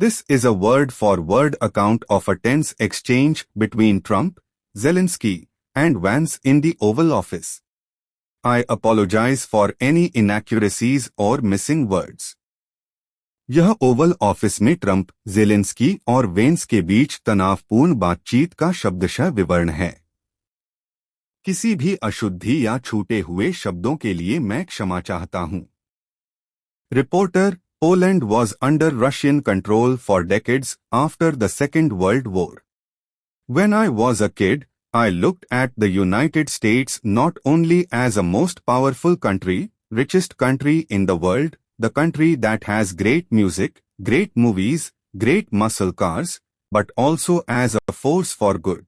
This is a word-for-word account of a tense exchange between Trump, Zelensky, and Vance in the Oval Office. I apologize for any inaccuracies or missing words. यह Oval office में Trump, Zelensky और veins के बीच तनावपूर्ण बातचीत का शब्दशः विवरण है। किसी भी अशुद्धि या छूटे हुए शब्दों के लिए मैं क्षमा चाहता हूं। Reporter, Poland was under Russian control for decades after the Second World War. When I was a kid, I looked at the United States not only as a most powerful country, richest country in the world, the country that has great music, great movies, great muscle cars, but also as a force for good.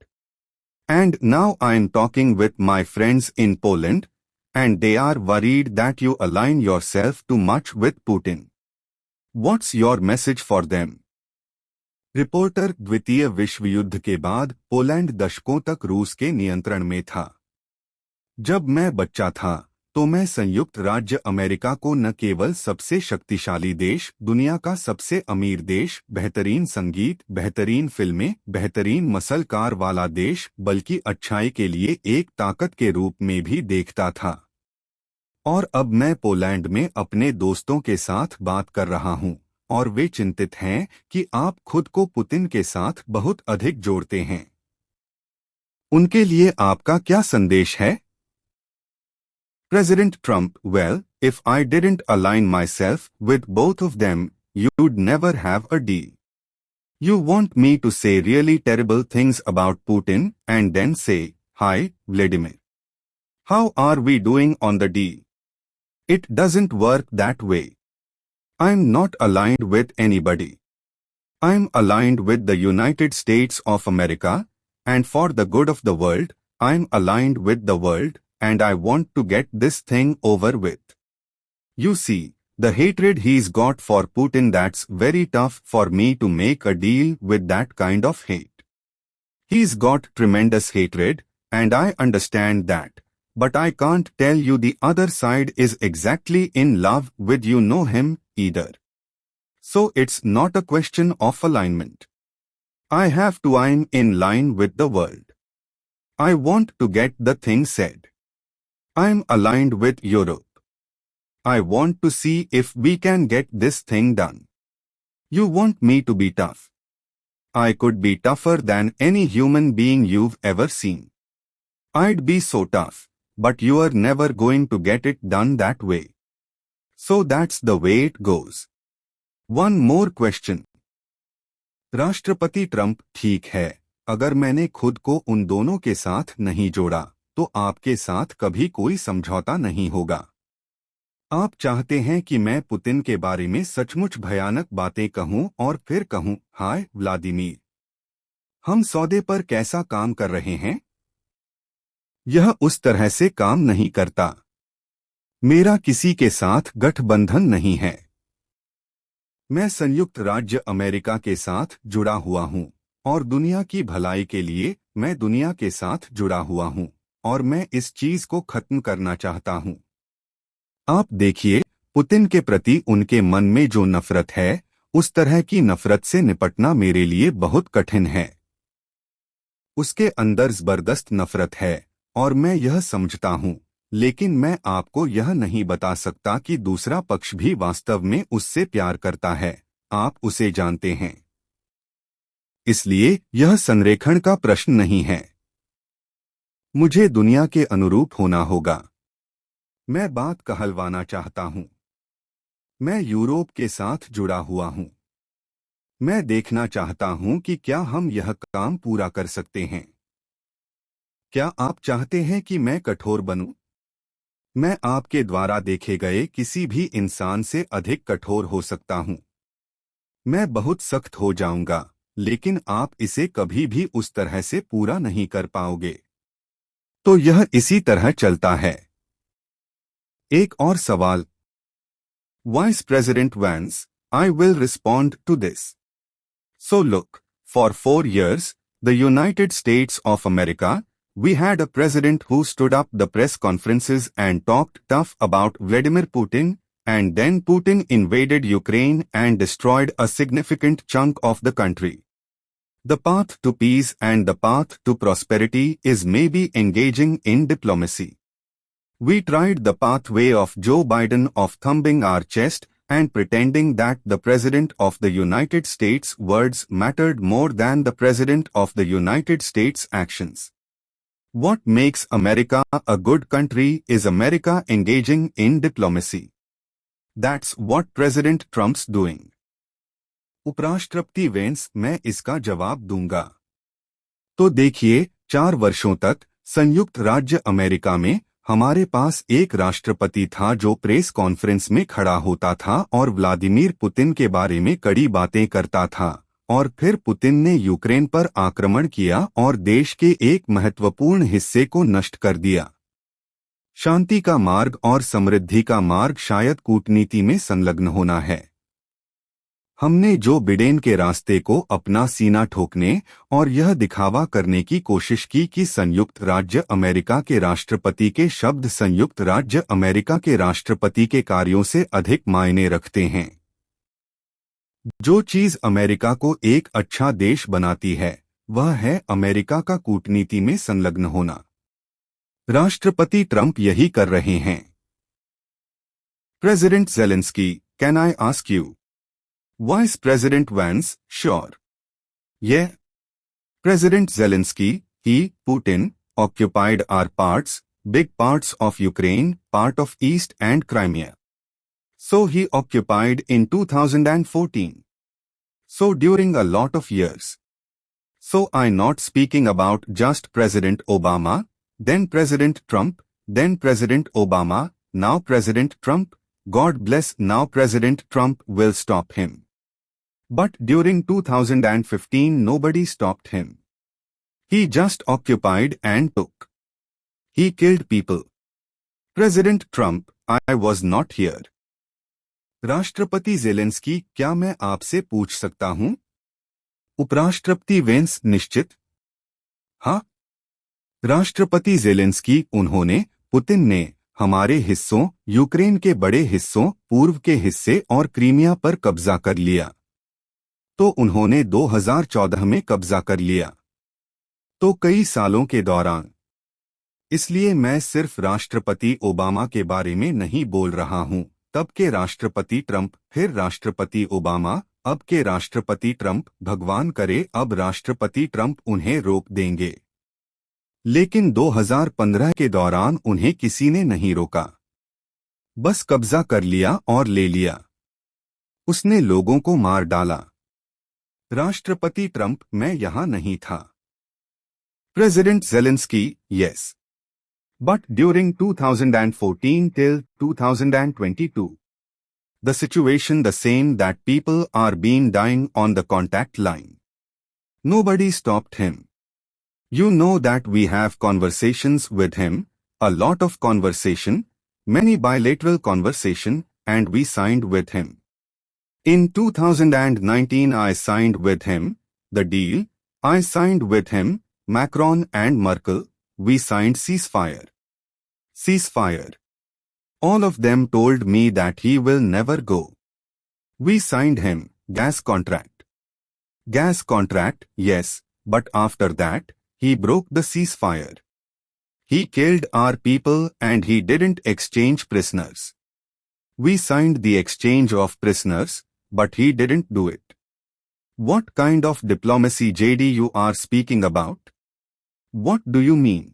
And now I am talking with my friends in Poland, and they are worried that you align yourself too much with Putin. What's your message for them? Reporter, द्वितीय विश्व युद्ध के बाद Poland दशकों तक रूस के नियंत्रण में था। जब मैं बच्चा था तो मैं संयुक्त राज्य अमेरिका को न केवल सबसे शक्तिशाली देश, दुनिया का सबसे अमीर देश, बेहतरीन संगीत, बेहतरीन फिल्में, बेहतरीन मसल कार वाला देश, बल्कि अच्छाई के लिए एक ताकत के रूप में भी देखता था। और अब मैं पोलैंड में अपने दोस्तों के साथ बात कर रहा हूं और वे चिंतित हैं कि आप खुद को पुतिन के साथ बहुत अधिक जोड़ते हैं। उनके लिए आपका क्या संदेश है? President Trump, well, if I didn't align myself with both of them, you'd never have a deal. You want me to say really terrible things about Putin and then say, "Hi, Vladimir. How are we doing on the deal?" It doesn't work that way. I'm not aligned with anybody. I'm aligned with the United States of America, and for the good of the world, I'm aligned with the world, and I want to get this thing over with. You see, the hatred he's got for Putin, that's very tough for me to make a deal with that kind of hate. He's got tremendous hatred, and I understand that. But I can't tell you the other side is exactly in love with you know him either. So it's not a question of alignment. I have to I'm in line with the world. I want to get the thing said. I'm aligned with Europe. I want to see if we can get this thing done. You want me to be tough. I could be tougher than any human being you've ever seen. I'd be so tough. But you are never going to get it done that way. So that's the way it goes. One more question. राष्ट्रपति Trump, ठीक है, अगर मैंने खुद को उन दोनों के साथ नहीं जोड़ा, तो आपके साथ कभी कोई समझौता नहीं होगा। आप चाहते हैं कि मैं पुतिन के बारे में सचमुच भयानक बातें कहूं और फिर कहूं, हाय व्लादिमीर, हम सौदे पर कैसा काम कर रहे हैं? यह उस तरह से काम नहीं करता। मेरा किसी के साथ गठबंधन नहीं है। मैं संयुक्त राज्य अमेरिका के साथ जुड़ा हुआ हूं और दुनिया की भलाई के लिए मैं दुनिया के साथ जुड़ा हुआ हूं और मैं इस चीज को खत्म करना चाहता हूं। आप देखिए, पुतिन के प्रति उनके मन में जो नफरत है, उस तरह की नफरत से निपटना मेरे लिए बहुत कठिन है। उसके अंदर जबरदस्त नफरत है और मैं यह समझता हूं, लेकिन मैं आपको यह नहीं बता सकता कि दूसरा पक्ष भी वास्तव में उससे प्यार करता है। आप उसे जानते हैं। इसलिए यह संरेखण का प्रश्न नहीं है। मुझे दुनिया के अनुरूप होना होगा। मैं बात कहलवाना चाहता हूं। मैं यूरोप के साथ जुड़ा हुआ हूं। मैं देखना चाहता हूं कि क्या हम यह काम पूरा कर सकते हैं। क्या आप चाहते हैं कि मैं कठोर बनूं? मैं आपके द्वारा देखे गए किसी भी इंसान से अधिक कठोर हो सकता हूं। मैं बहुत सख्त हो जाऊंगा, लेकिन आप इसे कभी भी उस तरह से पूरा नहीं कर पाओगे। तो यह इसी तरह चलता है। एक और सवाल। Vice president Vance, I will respond to this. So look, for 4 years, the United States of America, we had a president who stood up the press conferences and talked tough about Vladimir Putin, and then Putin invaded Ukraine and destroyed a significant chunk of the country. The path to peace and the path to prosperity is maybe engaging in diplomacy. We tried the pathway of Joe Biden of thumping our chest and pretending that the President of the United States' words mattered more than the President of the United States' actions. What makes America a good country is America engaging in diplomacy. That's what President Trump's doing. उपराष्ट्रपति veins, मैं इसका जवाब दूंगा। तो देखिए, 4 वर्षों तक संयुक्त राज्य अमेरिका में हमारे पास एक राष्ट्रपति था जो प्रेस कॉन्फ्रेंस में खड़ा होता था और व्लादिमीर पुतिन के बारे में कड़ी बातें करता था, और फिर पुतिन ने यूक्रेन पर आक्रमण किया और देश के एक महत्वपूर्ण हिस्से को नष्ट कर दिया। शांति का मार्ग और समृद्धि का मार्ग शायद कूटनीति में संलग्न होना है। हमने जो बिडेन के रास्ते को अपना सीना ठोकने और यह दिखावा करने की कोशिश की कि संयुक्त राज्य अमेरिका के राष्ट्रपति के शब्द संयुक्त राज्य अमेरिका के राष्ट्रपति के कार्यों से अधिक मायने रखते हैं। जो चीज अमेरिका को एक अच्छा देश बनाती है वह है अमेरिका का कूटनीति में संलग्न होना। राष्ट्रपति ट्रंप यही कर रहे हैं। President Zelensky, can I ask you? Vice President Vance, sure. Yeah. President Zelensky, Putin, occupied our parts, big parts of Ukraine, part of East and Crimea. So he occupied in 2014. So during a lot of years. So I'm not speaking about just President Obama, then President Trump, then President Obama, now President Trump. God bless, now President Trump will stop him. But during 2015 nobody stopped him. He just occupied and took. He killed people. President Trump, I was not here. राष्ट्रपति Zelensky, क्या मैं आपसे पूछ सकता हूं? उपराष्ट्रपति veins, निश्चित। हाँ। राष्ट्रपति ज़ेलेंस्की, उन्होंने, पुतिन ने, हमारे हिस्सों, यूक्रेन के बड़े हिस्सों, पूर्व के हिस्से और क्रीमिया पर कब्जा कर लिया। तो उन्होंने 2014 में कब्जा कर लिया। तो कई सालों के दौरान। इसलिए मैं सिर्फ राष्ट्रपति ओबामा के बारे में नहीं बोल रहा हूं, तब के राष्ट्रपति ट्रंप, फिर राष्ट्रपति ओबामा, अब के राष्ट्रपति ट्रंप, भगवान करे अब राष्ट्रपति ट्रंप उन्हें रोक देंगे। लेकिन 2015 के दौरान उन्हें किसी ने नहीं रोका। बस कब्जा कर लिया और ले लिया। उसने लोगों को मार डाला। राष्ट्रपति ट्रंप, मैं यहां नहीं था। President Zelensky, yes. But during 2014 till 2022, the situation the same, that people are being dying on the contact line. Nobody stopped him. You know that we have conversations with him, a lot of conversation, many bilateral conversation, and we signed with him. In 2019 I signed with him, the deal, I signed with him, Macron and Merkel, we signed ceasefire. Ceasefire. All of them told me that he will never go. We signed him, gas contract. Gas contract, yes, but after that, he broke the ceasefire. He killed our people and he didn't exchange prisoners. We signed the exchange of prisoners, but he didn't do it. What kind of diplomacy, JD, you are speaking about? What do you mean?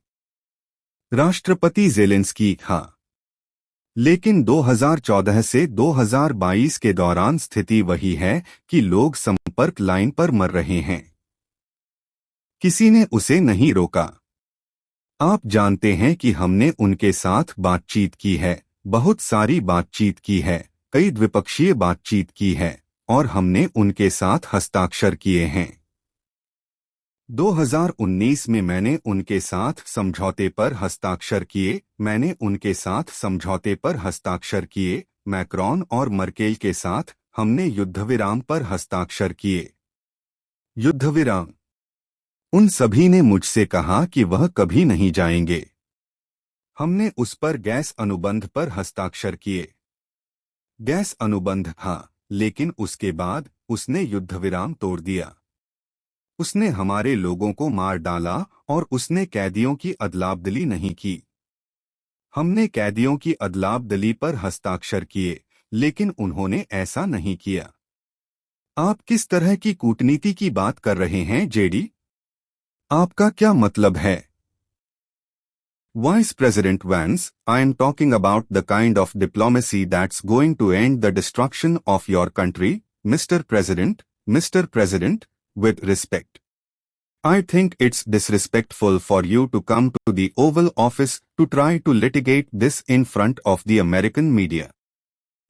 राष्ट्रपति Zelensky, हाँ। लेकिन 2014 से 2022 के दौरान स्थिति वही है कि लोग संपर्क लाइन पर मर रहे हैं। किसी ने उसे नहीं रोका। आप जानते हैं कि हमने उनके साथ बातचीत की है, बहुत सारी बातचीत की है, कई द्विपक्षीय बातचीत की है, और हमने उनके साथ हस्ताक्षर किए हैं। 2019 में मैंने उनके साथ समझौते पर हस्ताक्षर किए, मैंने उनके साथ समझौते पर हस्ताक्षर किए, मैक्रॉन और मर्केल के साथ हमने युद्धविराम पर हस्ताक्षर किए। युद्धविराम। उन सभी ने मुझसे कहा कि वह कभी नहीं जाएंगे। हमने उस पर गैस अनुबंध पर हस्ताक्षर किए। गैस अनुबंध, हाँ, लेकिन उसके बाद उसने युद्ध विराम तोड़ दिया। उसने हमारे लोगों को मार डाला और उसने कैदियों की अदलाबदली नहीं की। हमने कैदियों की अदलाबदली पर हस्ताक्षर किए, लेकिन उन्होंने ऐसा नहीं किया। आप किस तरह की कूटनीति की बात कर रहे हैं, जेडी? आपका क्या मतलब है? Vice President Vance, I am talking about the kind of diplomacy that's going to end the destruction of your country, Mr. President, Mr. President, with respect. I think it's disrespectful for you to come to the Oval Office to try to litigate this in front of the American media.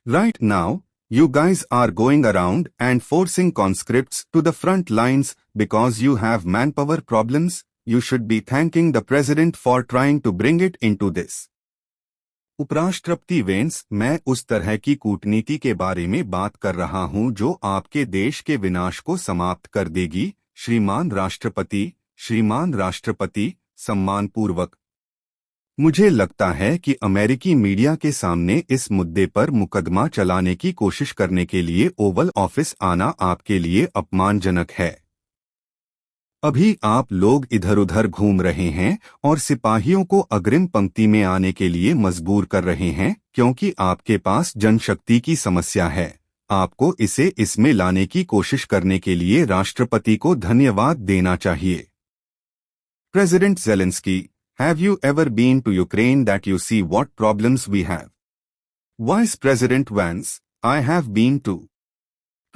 Right now, you guys are going around and forcing conscripts to the front lines because you have manpower problems. You should be thanking the president for trying to bring it into this. उपराष्ट्रपति veins, मैं उस तरह की कूटनीति के बारे में बात कर रहा हूं जो आपके देश के विनाश को समाप्त कर देगी, श्रीमान राष्ट्रपति, सम्मानपूर्वक। मुझे लगता है कि अमेरिकी मीडिया के सामने इस मुद्दे पर मुकदमा चलाने की कोशिश करने के लिए ओवल ऑफिस आना आपके लिए अपमानजनक है। अभी आप लोग इधर-उधर घूम रहे हैं और सिपाहियों को अग्रिम पंक्ति में आने के लिए मजबूर कर रहे हैं क्योंकि आपके पास जनशक्ति की समस्या है। आपको इसे इसमें लाने की कोशिश करने के लिए राष्ट्रपति को धन्यवाद देना चाहिए। President Zelensky, have you ever been to Ukraine that you see what problems we have? Vice President Vance, I have been to.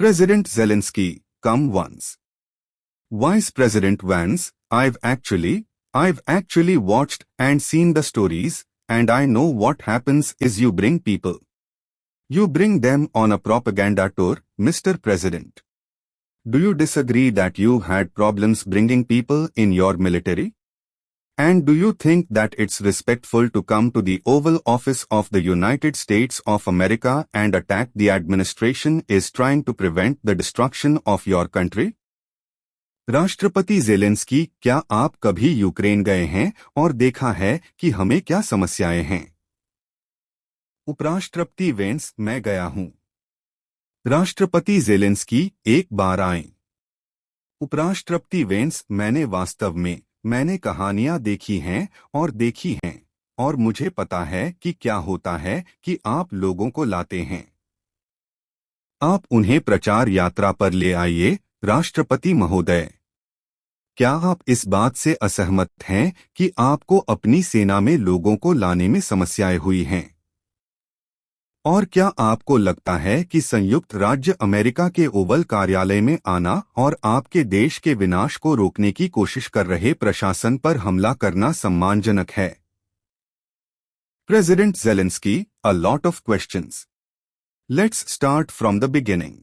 President Zelensky, come once. Vice President Vance, I've actually watched and seen the stories, and I know what happens is you bring people. You bring them on a propaganda tour, Mr. President. Do you disagree that you had problems bringing people in your military? And do you think that it's respectful to come to the Oval Office of the United States of America and attack the administration is trying to prevent the destruction of your country? राष्ट्रपति Zelensky, क्या आप कभी Ukraine गए हैं और देखा है कि हमें क्या समस्याएं हैं? उपराष्ट्रपति वेंस, मैं गया हूं। राष्ट्रपति ज़ेलेंस्की, एक बार आएं। उपराष्ट्रपति वेंस, मैंने कहानियां देखी हैं और मुझे पता है कि क्या होता है कि आप लोगों को लाते हैं। आप उन्हें प्रचार यात्रा पर ले आइए, राष्ट्रपति महोदय। क्या आप इस बात से असहमत हैं कि आपको अपनी सेना में लोगों को लाने में समस्याएं हुई हैं? और क्या आपको लगता है कि संयुक्त राज्य अमेरिका के ओवल कार्यालय में आना और आपके देश के विनाश को रोकने की कोशिश कर रहे प्रशासन पर हमला करना सम्मानजनक है? President Zelensky, a lot of questions. Let's start from the beginning.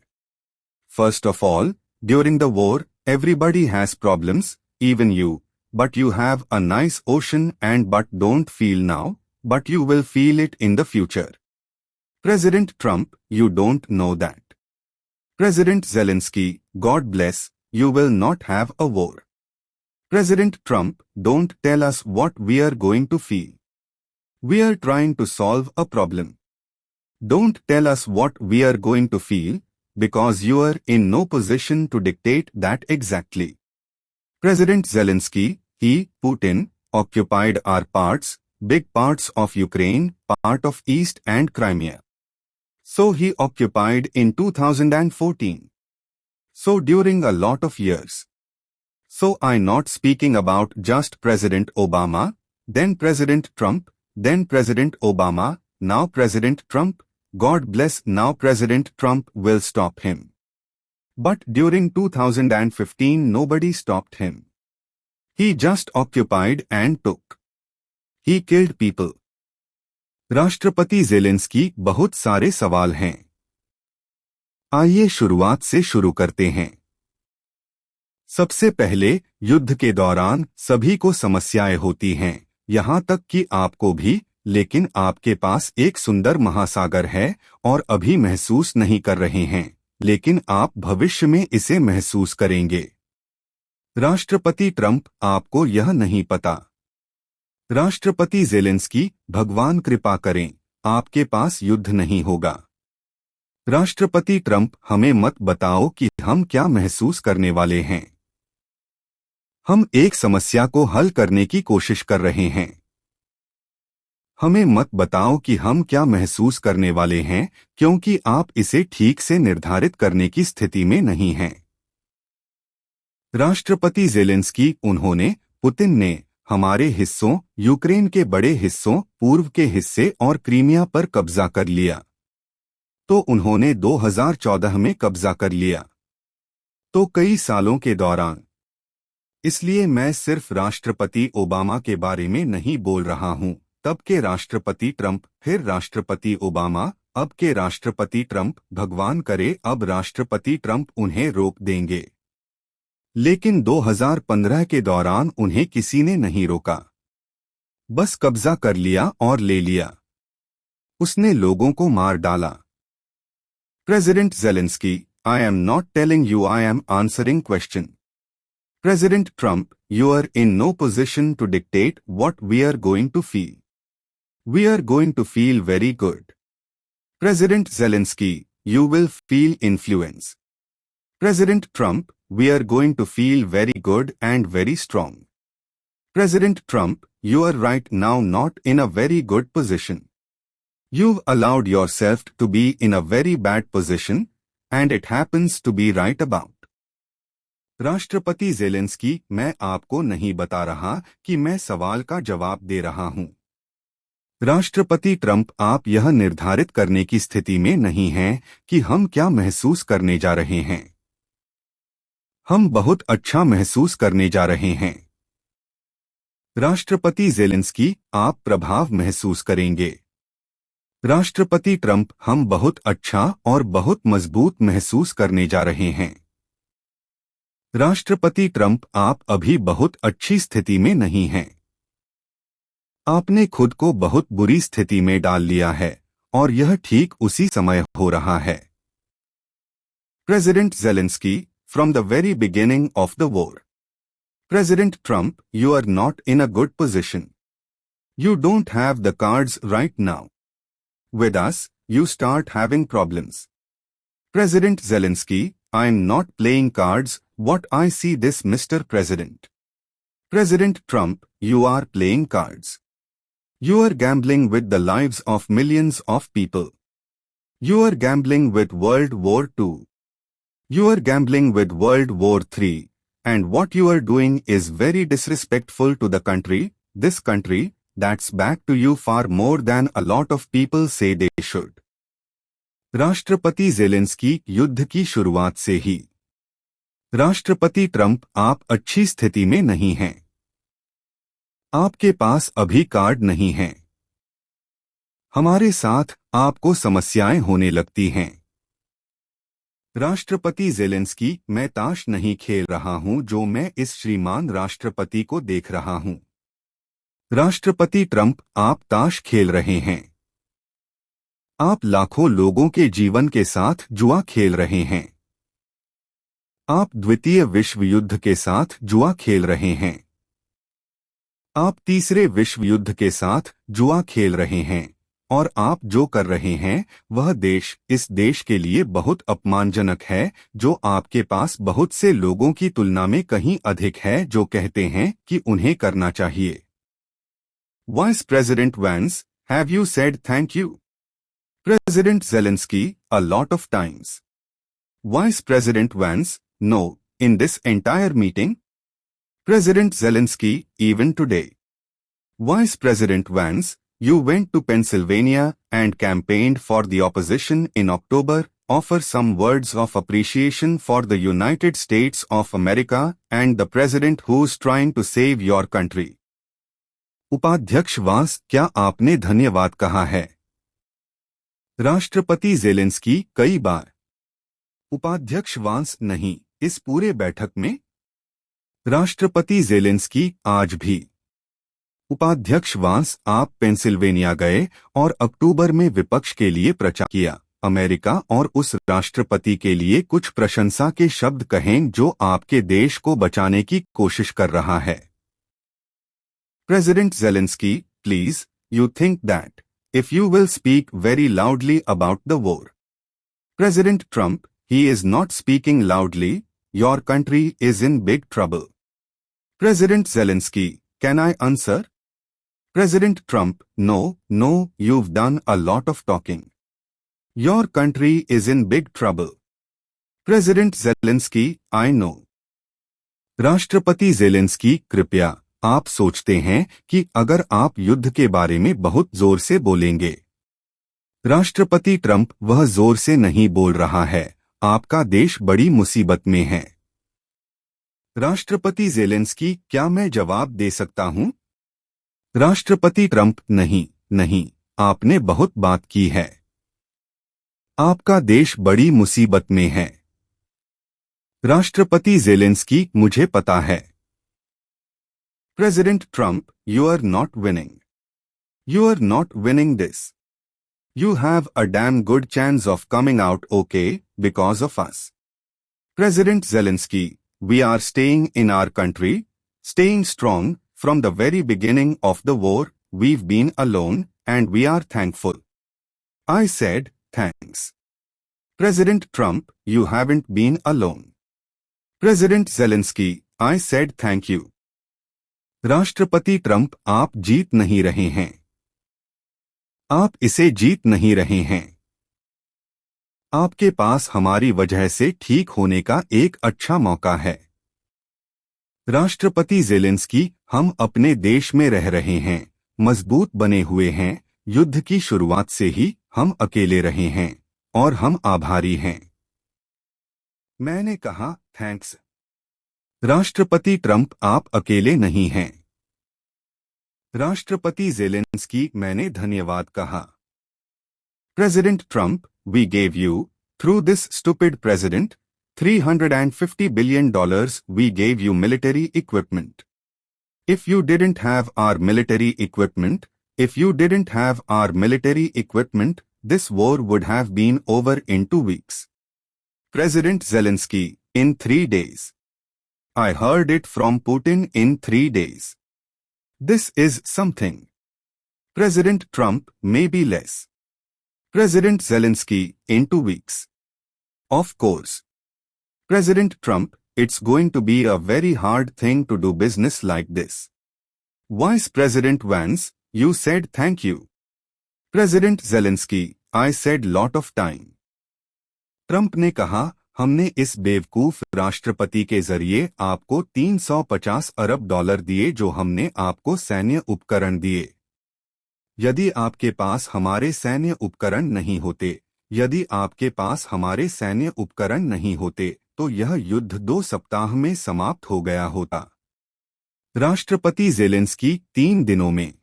First of all, during the war, everybody has problems, even you, but you have a nice ocean and but don't feel now, but you will feel it in the future. President Trump, you don't know that. President Zelensky, God bless, you will not have a war. President Trump, don't tell us what we are going to feel. We are trying to solve a problem. Don't tell us what we are going to feel, because you are in no position to dictate that exactly. President Zelensky, Putin, occupied our parts, big parts of Ukraine, part of East and Crimea. So he occupied in 2014. So during a lot of years. So I'm not speaking about just President Obama, then President Trump, then President Obama, now President Trump, God bless, now President Trump will stop him. But during 2015 nobody stopped him. He just occupied and took. He killed people. राष्ट्रपति Zelensky, बहुत सारे सवाल हैं। आइए शुरुआत से शुरू करते हैं। सबसे पहले, युद्ध के दौरान सभी को समस्याएं होती हैं, यहां तक कि आपको भी, लेकिन आपके पास एक सुंदर महासागर है और अभी महसूस नहीं कर रहे हैं, लेकिन आप भविष्य में इसे महसूस करेंगे। राष्ट्रपति ट्रंप, आपको यह नहीं पता। राष्ट्रपति ज़ेलेंस्की, भगवान कृपा करें, आपके पास युद्ध नहीं होगा। राष्ट्रपति ट्रंप, हमें मत बताओ कि हम क्या महसूस करने वाले हैं। हम एक समस्या को हल करने की कोशिश कर रहे हैं। हमें मत बताओ कि हम क्या महसूस करने वाले हैं, क्योंकि आप इसे ठीक से निर्धारित करने की स्थिति में नहीं हैं। राष्ट्रपति ज़ेलेंस्की, उन्होंने, पुतिन ने हमारे हिस्सों, यूक्रेन के बड़े हिस्सों, पूर्व के हिस्से और क्रीमिया पर कब्जा कर लिया। तो उन्होंने 2014 में कब्जा कर लिया। तो कई सालों के दौरान। इसलिए मैं सिर्फ राष्ट्रपति ओबामा के बारे में नहीं बोल रहा हूं। तब के राष्ट्रपति ट्रंप, फिर राष्ट्रपति ओबामा, अब के राष्ट्रपति ट्रंप, भगवान करे अब राष्ट्रपति ट्रंप उन्हें रोक देंगे। लेकिन 2015 के दौरान उन्हें किसी ने नहीं रोका। बस कब्जा कर लिया और ले लिया। उसने लोगों को मार डाला। President Zelensky, I am not telling you, I am answering question. President Trump, you are in no position to dictate what we are going to feel. We are going to feel very good. President Zelensky, you will feel influence. President Trump, we are going to feel very good and very strong. President Trump, you are right now not in a very good position. You've allowed yourself to be in a very bad position, and it happens to be right about. राष्ट्रपति Zelensky, मैं आपको नहीं बता रहा कि मैं सवाल का जवाब दे रहा हूं। राष्ट्रपति ट्रंप, आप यह निर्धारित करने की स्थिति में नहीं हैं कि हम क्या महसूस करने जा रहे हैं। हम बहुत अच्छा महसूस करने जा रहे हैं। राष्ट्रपति ज़ेलेंस्की, आप प्रभाव महसूस करेंगे। राष्ट्रपति ट्रंप, हम बहुत अच्छा और बहुत मजबूत महसूस करने जा रहे हैं। राष्ट्रपति ट्रंप, आप अभी बहुत अच्छी स्थिति में नहीं हैं। आपने खुद को बहुत बुरी स्थिति में डाल लिया है और यह ठीक उसी समय हो रहा है। President Zelensky, from the very beginning of the war. President Trump, you are not in a good position. You don't have the cards right now. With us, you start having problems. President Zelensky, I am not playing cards, what I see this Mr. President. President Trump, you are playing cards. You are gambling with the lives of millions of people. You are gambling with World War II. You are gambling with World War III. And what you are doing is very disrespectful to the country, this country, that's back to you far more than a lot of people say they should. राष्ट्रपति Zelensky, युद्ध की शुरुआत से ही। राष्ट्रपति Trump, आप अच्छी स्थिति में नहीं हैं। आपके पास अभी कार्ड नहीं हैं। हमारे साथ आपको समस्याएं होने लगती हैं। राष्ट्रपति ज़ेलेंस्की, मैं ताश नहीं खेल रहा हूं जो मैं इस श्रीमान राष्ट्रपति को देख रहा हूं। राष्ट्रपति ट्रंप, आप ताश खेल रहे हैं। आप लाखों लोगों के जीवन के साथ जुआ खेल रहे हैं। आप द्वितीय विश्व युद्ध के साथ जुआ खेल रहे हैं। आप तीसरे विश्व युद्ध के साथ जुआ खेल रहे हैं और आप जो कर रहे हैं वह इस देश के लिए बहुत अपमानजनक है, जो आपके पास बहुत से लोगों की तुलना में कहीं अधिक है जो कहते हैं कि उन्हें करना चाहिए। Vice president Vance, have you said thank you? President Zelensky, a lot of times. Vice President Vance, no, in this entire meeting. President Zelensky, even today. Vice President Vance, you went to Pennsylvania and campaigned for the opposition in October. Offer some words of appreciation for the United States of America and the president who's trying to save your country. उपाध्यक्ष वांस, क्या आपने धन्यवाद कहा है? राष्ट्रपति Zelensky, कई बार। उपाध्यक्ष वांस, नहीं, इस पूरे बैठक में। राष्ट्रपति ज़ेलेंस्की, आज भी। उपाध्यक्ष वांस, आप पेंसिल्वेनिया गए और अक्टूबर में विपक्ष के लिए प्रचार किया, अमेरिका और उस राष्ट्रपति के लिए कुछ प्रशंसा के शब्द कहें जो आपके देश को बचाने की कोशिश कर रहा है। President Zelensky, please, you think that if you will speak very loudly about the war. President Trump, he is not speaking loudly. Your country is in big trouble. President Zelensky, can I answer? President Trump, no, you've done a lot of talking. Your country is in big trouble. President Zelensky, I know. राष्ट्रपति Zelensky, कृपया, आप सोचते हैं कि अगर आप युद्ध के बारे में बहुत जोर से बोलेंगे। राष्ट्रपति ट्रंप, वह जोर से नहीं बोल रहा है, आपका देश बड़ी मुसीबत में है। राष्ट्रपति ज़ेलेंस्की, क्या मैं जवाब दे सकता हूं? राष्ट्रपति ट्रंप, नहीं, आपने बहुत बात की है। आपका देश बड़ी मुसीबत में है। राष्ट्रपति ज़ेलेंस्की, मुझे पता है। President Trump, you are not winning. You are not winning this. You have a damn good chance of coming out okay because of us. President Zelensky, we are staying in our country, staying strong. From the very beginning of the war, we've been alone, and we are thankful. I said, thanks. President Trump, you haven't been alone. President Zelensky, I said thank you. राष्ट्रपति Trump, आप जीत नहीं रहे हैं। आप इसे जीत नहीं रहे हैं। आपके पास हमारी वजह से ठीक होने का एक अच्छा मौका है। राष्ट्रपति ज़ेलेंस्की, हम अपने देश में रह रहे हैं, मजबूत बने हुए हैं, युद्ध की शुरुआत से ही हम अकेले रहे हैं, और हम आभारी हैं। मैंने कहा, थैंक्स। राष्ट्रपति ट्रंप, आप अकेले नहीं हैं। राष्ट्रपति ज़ेलेंस्की, मैंने धन्यवाद कहा। President Trump, we gave you, through this stupid president, $350 billion. We gave you military equipment. If you didn't have our military equipment, this war would have been over in 2 weeks. President Zelensky, in 3 days. I heard it from Putin in 3 days. This is something. President Trump, maybe less. President Zelensky, in 2 weeks. Of course. President Trump, it's going to be a very hard thing to do business like this. Vice President Vance, you said thank you. President Zelensky, I said lot of time. Trump ने कहा, हमने इस बेवकूफ राष्ट्रपति के जरिए आपको $350 अरब दिए जो हमने आपको सैन्य उपकरण दिए। यदि आपके पास हमारे सैन्य उपकरण नहीं होते, तो यह युद्ध 2 सप्ताह में समाप्त हो गया होता। राष्ट्रपति ज़ेलेंस्की, 3 दिनों में।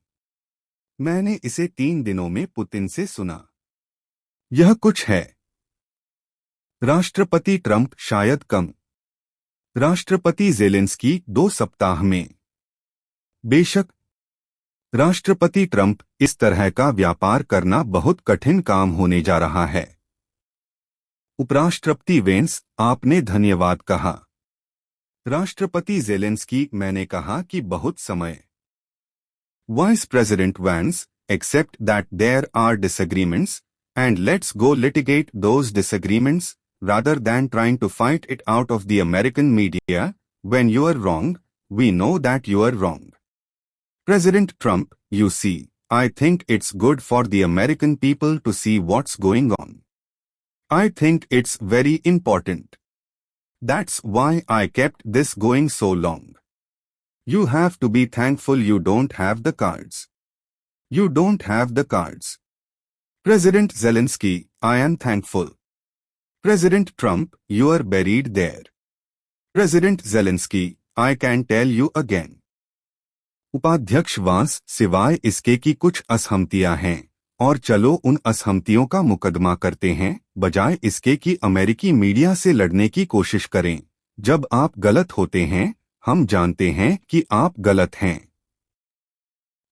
मैंने इसे 3 दिनों में पुतिन से सुना। यह कुछ है। राष्ट्रपति ट्रंप, शायद कम। राष्ट्रपति ज़ेलेंस्की, 2 सप्ताह में। बेशक। राष्ट्रपति ट्रंप, इस तरह का व्यापार करना बहुत कठिन काम होने जा रहा है। उपराष्ट्रपति वेंस, आपने धन्यवाद कहा। राष्ट्रपति ज़ेलेंस्की, मैंने कहा कि बहुत समय। Vice president Vance, accept that there are disagreements, and let's go litigate those disagreements, rather than trying to fight it out of the American media. When you are wrong, we know that you are wrong. President Trump, you see, I think it's good for the American people to see what's going on. I think it's very important. That's why I kept this going so long. You have to be thankful you don't have the cards. You don't have the cards. President Zelensky, I am thankful. President Trump, you are buried there. President Zelensky, I can tell you again. उपाध्यक्ष वांस, सिवाय इसके कि कुछ असहमतियां हैं, और चलो उन असहमतियों का मुकदमा करते हैं, बजाय इसके कि अमेरिकी मीडिया से लड़ने की कोशिश करें। जब आप गलत होते हैं, हम जानते हैं कि आप गलत हैं।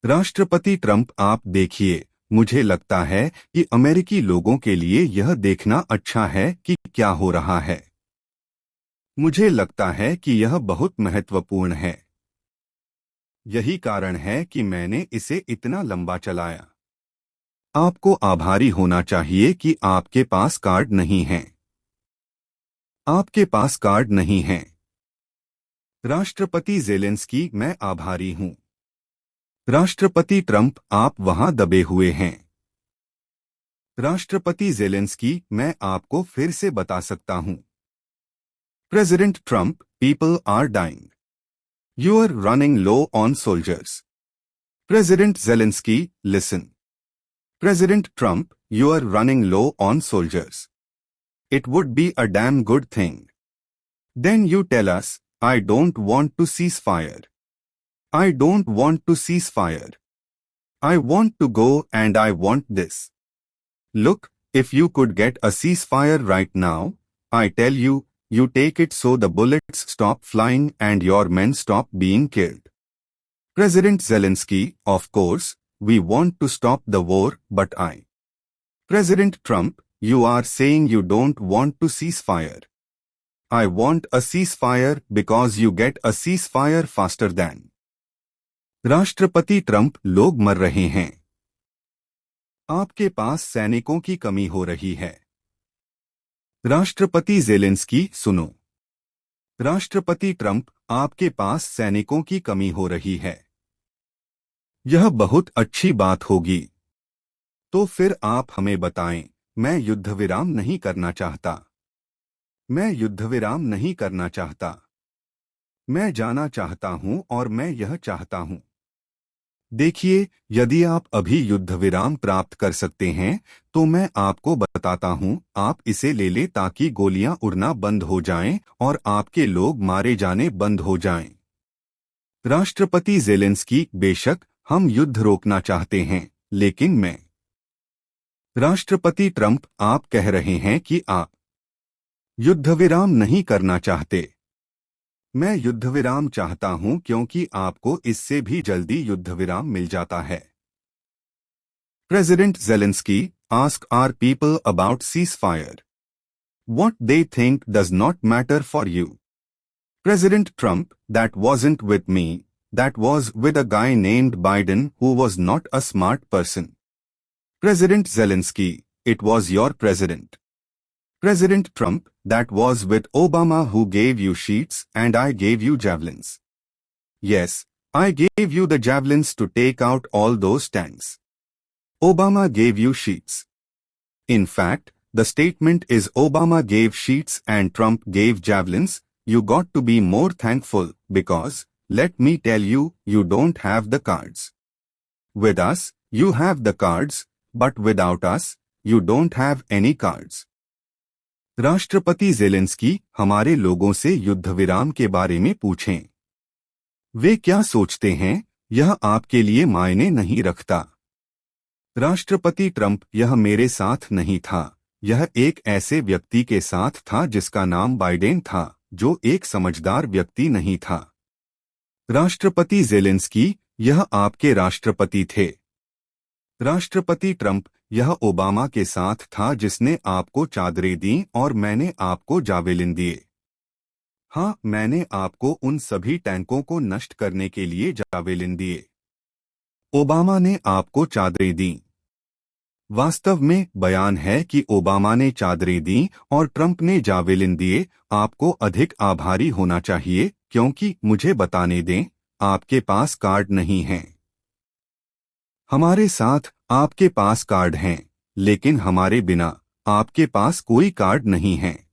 राष्ट्रपति ट्रंप, आप देखिए, मुझे लगता है कि अमेरिकी लोगों के लिए यह देखना अच्छा है कि क्या हो रहा है। मुझे लगता है कि यह बहुत महत्वपूर्ण है। यही कारण है कि मैंने इसे इतना लंबा चलाया। आपको आभारी होना चाहिए कि आपके पास कार्ड नहीं है। आपके पास कार्ड नहीं है। राष्ट्रपति ज़ेलेंस्की, मैं आभारी हूं। राष्ट्रपति ट्रंप, आप वहां दबे हुए हैं। राष्ट्रपति ज़ेलेंस्की, मैं आपको फिर से बता सकता हूं। President Trump, people are dying. You are running low on soldiers. President Zelensky, listen. President Trump, you are running low on soldiers. It would be a damn good thing. Then you tell us, I don't want to cease fire. I don't want to cease fire. I want to go and I want this. Look, if you could get a ceasefire right now, I tell you, you take it so the bullets stop flying and your men stop being killed. President Zelensky, of course, we want to stop the war, but President Trump, you are saying you don't want to ceasefire. I want a ceasefire because you get a ceasefire faster than. राष्ट्रपति Trump, लोग मर रहे हैं। आपके पास सैनिकों की कमी हो रही है। राष्ट्रपति ज़ेलेंस्की, सुनो। राष्ट्रपति ट्रंप, आपके पास सैनिकों की कमी हो रही है। यह बहुत अच्छी बात होगी। तो फिर आप हमें बताएं, मैं युद्ध विराम नहीं करना चाहता। मैं युद्ध विराम नहीं करना चाहता। मैं जाना चाहता हूं और मैं यह चाहता हूं। देखिए, यदि आप अभी युद्ध विराम प्राप्त कर सकते हैं, तो मैं आपको बताता हूं, आप इसे ले लें ताकि गोलियां उड़ना बंद हो जाएं और आपके लोग मारे जाने बंद हो जाएं। राष्ट्रपति ज़ेलेंस्की, बेशक, हम युद्ध रोकना चाहते हैं, लेकिन मैं। राष्ट्रपति ट्रंप, आप कह रहे हैं कि आप युद्ध विराम नहीं करना चाहते। मैं युद्ध विराम चाहता हूं क्योंकि आपको इससे भी जल्दी युद्ध विराम मिल जाता है। President Zelensky, ask our people about ceasefire. What they think does not matter for you. President Trump, that wasn't with me, that was with a guy named Biden who was not a smart person. President Zelensky, it was your president. President Trump, that was with Obama who gave you sheets and I gave you javelins. Yes, I gave you the javelins to take out all those tanks. Obama gave you sheets. In fact, the statement is Obama gave sheets and Trump gave javelins. You got to be more thankful because, let me tell you, you don't have the cards. With us, you have the cards, but without us, you don't have any cards. राष्ट्रपति Zelensky, हमारे लोगों से युद्ध विराम के बारे में पूछें। वे क्या सोचते हैं, यह आपके लिए मायने नहीं रखता। राष्ट्रपति ट्रंप, यह मेरे साथ नहीं था, यह एक ऐसे व्यक्ति के साथ था जिसका नाम बाइडेन था, जो एक समझदार व्यक्ति नहीं था। राष्ट्रपति ज़ेलेंस्की, यह आपके राष्ट्रपति थे। राष्ट्रपति ट्रंप, यह ओबामा के साथ था जिसने आपको चादरें दी और मैंने आपको जावेलिन दिए। हाँ, मैंने आपको उन सभी टैंकों को नष्ट करने के लिए जावेलिन दिए। ओबामा ने आपको चादरें दी। वास्तव में बयान है कि ओबामा ने चादरें दी और ट्रंप ने जावेलिन दिए। आपको अधिक आभारी होना चाहिए क्योंकि मुझे बताने दें, आपके पास कार्ड नहीं हैं। हमारे साथ आपके पास कार्ड हैं, लेकिन हमारे बिना आपके पास कोई कार्ड नहीं है।